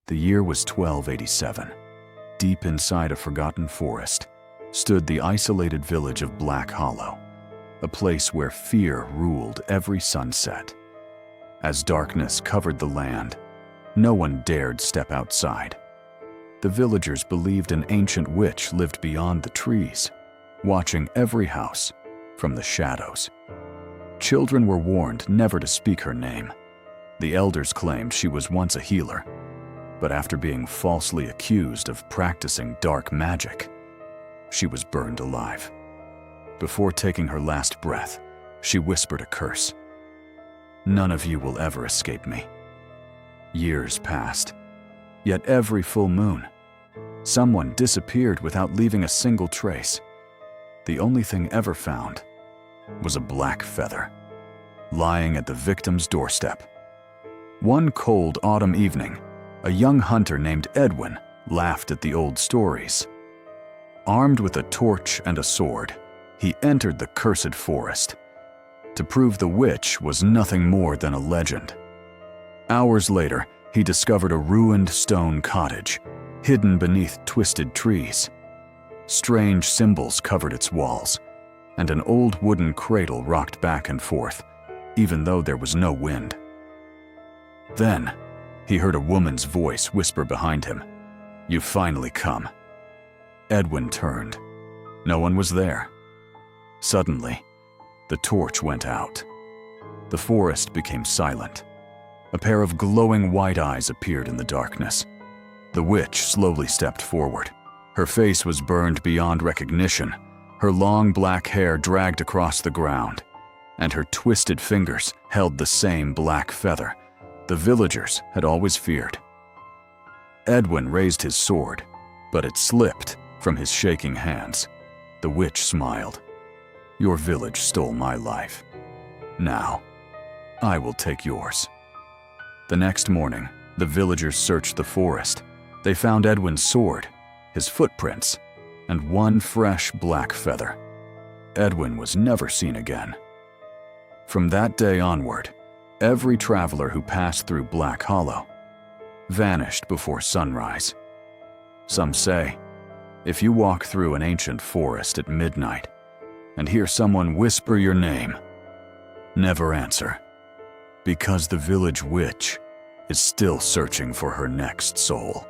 The year was 1287. Deep inside a forgotten forest stood the isolated village of Black Hollow, a place where fear ruled every sunset. As darkness covered the land, no one dared step outside. The villagers believed an ancient witch lived beyond the trees, watching every house from the shadows. Children were warned never to speak her name. The elders claimed she was once a healer, but after being falsely accused of practicing dark magic, she was burned alive. Before taking her last breath, she whispered a curse. "None of you will ever escape me." Years passed, yet every full moon, someone disappeared without leaving a single trace. The only thing ever found was a black feather, lying at the victim's doorstep. One cold autumn evening, a young hunter named Edwin laughed at the old stories. Armed with a torch and a sword, he entered the cursed forest to prove the witch was nothing more than a legend. Hours later, he discovered a ruined stone cottage, hidden beneath twisted trees. Strange symbols covered its walls, and an old wooden cradle rocked back and forth, even though there was no wind. Then, he heard a woman's voice whisper behind him, "You've finally come." Edwin turned. No one was there. Suddenly, the torch went out. The forest became silent. A pair of glowing white eyes appeared in the darkness. The witch slowly stepped forward. Her face was burned beyond recognition, her long black hair dragged across the ground, and her twisted fingers held the same black feather the villagers had always feared. Edwin raised his sword, but it slipped from his shaking hands. The witch smiled. "Your village stole my life. Now, I will take yours." The next morning, the villagers searched the forest. They found Edwin's sword, his footprints, and one fresh black feather. Edwin was never seen again. From that day onward, every traveler who passed through Black Hollow vanished before sunrise. Some say, if you walk through an ancient forest at midnight and hear someone whisper your name, never answer, because the village witch is still searching for her next soul.